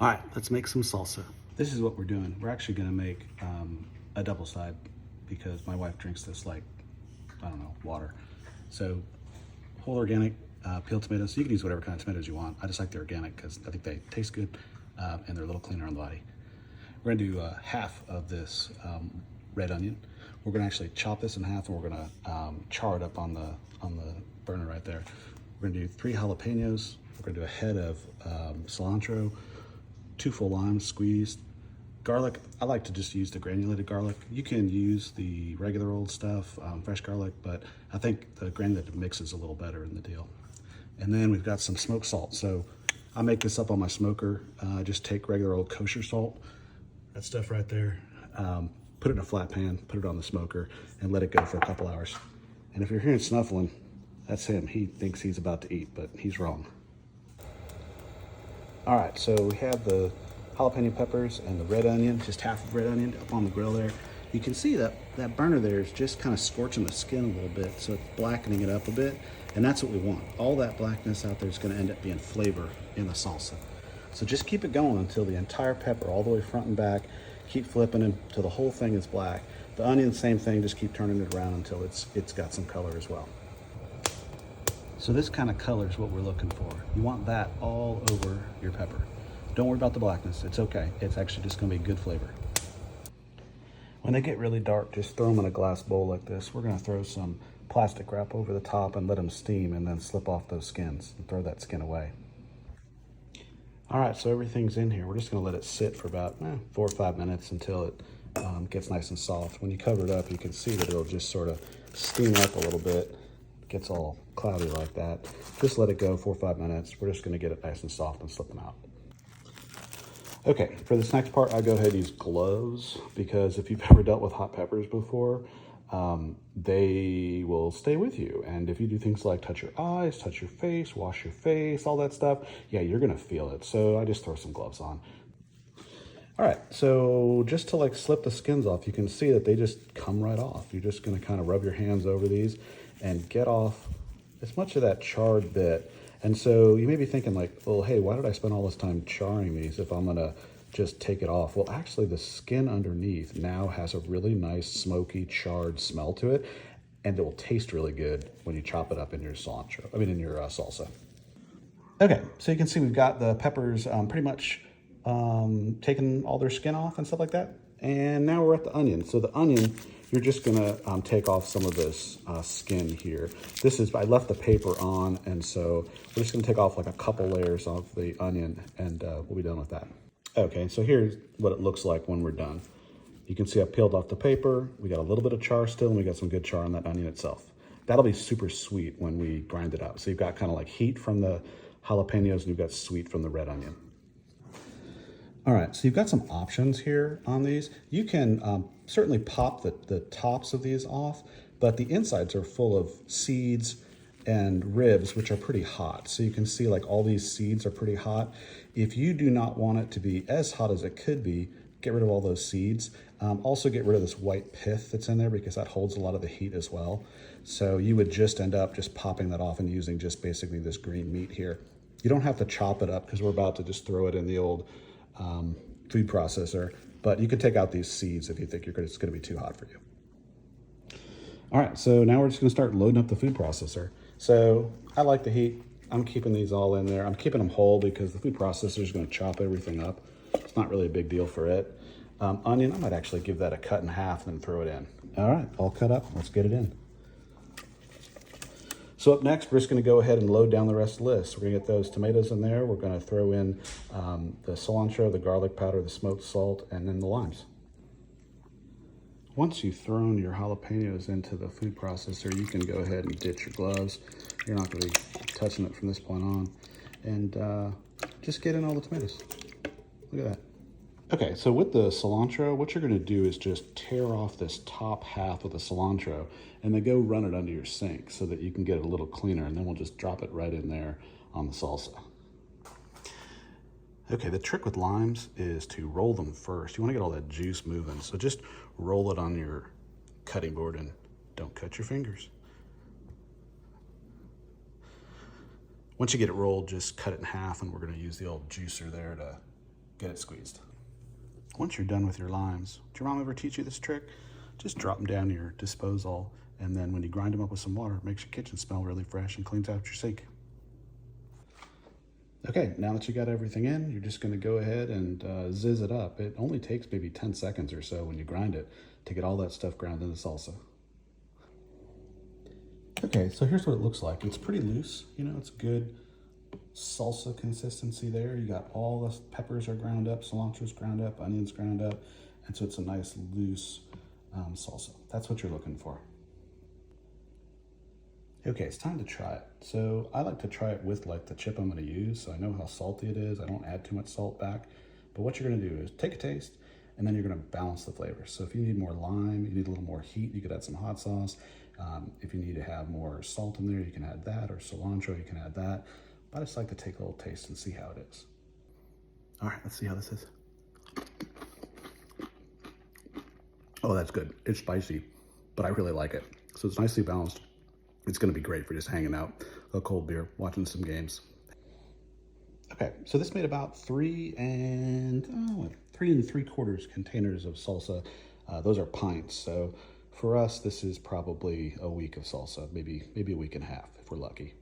All right, let's make some salsa. This is what we're doing. We're actually gonna make a double side because my wife drinks this like, I don't know, water. So whole organic peeled tomatoes. You can use whatever kind of tomatoes you want. I just like the organic because I think they taste good and they're a little cleaner on the body. We're gonna do half of this red onion. We're gonna actually chop this in half and we're gonna char it up on the burner right there. We're gonna do 3 jalapeños. We're gonna do a head of cilantro, 2 full limes squeezed. Garlic, I like to just use the granulated garlic. You can use the regular old stuff, fresh garlic, but I think the granulated mix is a little better in the deal. And then we've got some smoked salt. So I make this up on my smoker. Just take regular old kosher salt, that stuff right there, put it in a flat pan, put it on the smoker, and let it go for a couple hours. And if you're hearing snuffling, that's him. He thinks he's about to eat, but he's wrong. All right, so we have the jalapeno peppers and the red onion, just half of red onion up on the grill there. You can see that that burner there is just kind of scorching the skin a little bit, so it's blackening it up a bit, and that's what we want. All that blackness out there is gonna end up being flavor in the salsa. So just keep it going until the entire pepper, all the way front and back, keep flipping until the whole thing is black. The onion, same thing, just keep turning it around until it's got some color as well. So this kind of color is what we're looking for. You want that all over your pepper. Don't worry about the blackness, it's okay. It's actually just gonna be good flavor. When they get really dark, just throw them in a glass bowl like this. We're gonna throw some plastic wrap over the top and let them steam and then slip off those skins and throw that skin away. All right, so everything's in here. We're just gonna let it sit for about 4 or 5 minutes until it gets nice and soft. When you cover it up, you can see that it'll just sort of steam up a little bit. Gets all cloudy like that. Just let it go 4 or 5 minutes. We're just gonna get it nice and soft and slip them out. Okay, for this next part, I go ahead and use gloves because if you've ever dealt with hot peppers before, they will stay with you. And if you do things like touch your eyes, touch your face, wash your face, all that stuff, yeah, you're gonna feel it. So I just throw some gloves on. All right, so just to like slip the skins off, you can see that they just come right off. You're just gonna kind of rub your hands over these and get off as much of that charred bit. And so you may be thinking like, well, hey, why did I spend all this time charring these if I'm gonna just take it off? Well, actually the skin underneath now has a really nice smoky charred smell to it, and it will taste really good when you chop it up in your cilantro, in your salsa. Okay, so you can see we've got the peppers pretty much taken all their skin off and stuff like that. And now we're at the onion. So the onion, you're just gonna take off some of this skin here. I left the paper on, and so we're just gonna take off like a couple layers of the onion, and we'll be done with that. Okay, so here's what it looks like when we're done. You can see I peeled off the paper. We got a little bit of char still, and we got some good char on that onion itself. That'll be super sweet when we grind it up. So you've got kind of like heat from the jalapenos, and you've got sweet from the red onion. All right, so you've got some options here on these. You can certainly pop the tops of these off, but the insides are full of seeds and ribs, which are pretty hot. So you can see like all these seeds are pretty hot. If you do not want it to be as hot as it could be, get rid of all those seeds. Also get rid of this white pith that's in there because that holds a lot of the heat as well. So you would just end up just popping that off and using just basically this green meat here. You don't have to chop it up because we're about to just throw it in the old food processor, but you can take out these seeds if you think it's going to be too hot for you. All right, so now we're just going to start loading up the food processor. So I like the heat. I'm keeping these all in there. I'm keeping them whole because the food processor is going to chop everything up. It's not really a big deal for it. Onion, I might actually give that a cut in half and then throw it in. All right, all cut up. Let's get it in. So up next, we're just gonna go ahead and load down the rest of the list. We're gonna get those tomatoes in there. We're gonna throw in the cilantro, the garlic powder, the smoked salt, and then the limes. Once you've thrown your jalapenos into the food processor, you can go ahead and ditch your gloves. You're not gonna be touching it from this point on. And just get in all the tomatoes. Look at that. Okay, so with the cilantro, what you're gonna do is just tear off this top half of the cilantro and then go run it under your sink so that you can get it a little cleaner, and then we'll just drop it right in there on the salsa. Okay, the trick with limes is to roll them first. You wanna get all that juice moving, so just roll it on your cutting board and don't cut your fingers. Once you get it rolled, just cut it in half, and we're gonna use the old juicer there to get it squeezed. Once you're done with your limes, did your mom ever teach you this trick? Just drop them down your disposal, and then when you grind them up with some water, it makes your kitchen smell really fresh and cleans out your sink. Okay, now that you got everything in, you're just gonna go ahead and zizz it up. It only takes maybe 10 seconds or so when you grind it to get all that stuff ground into salsa. Okay, so here's what it looks like. It's pretty loose, you know, it's good salsa consistency there. You got all the peppers are ground up, cilantro's ground up, onions ground up, and so it's a nice loose salsa. That's what you're looking for. Okay, it's time to try it. So I like to try it with like the chip I'm gonna use, so I know how salty it is. I don't add too much salt back. But what you're gonna do is take a taste, and then you're gonna balance the flavors. So if you need more lime, you need a little more heat, you could add some hot sauce. If you need to have more salt in there, you can add that, or cilantro, you can add that. But I just like to take a little taste and see how it is. All right, let's see how this is. Oh, that's good. It's spicy, but I really like it. So it's nicely balanced. It's gonna be great for just hanging out, a cold beer, watching some games. Okay, so this made about 3 3/4 containers of salsa. Those are pints, so for us, this is probably a week of salsa, maybe a week and a half if we're lucky.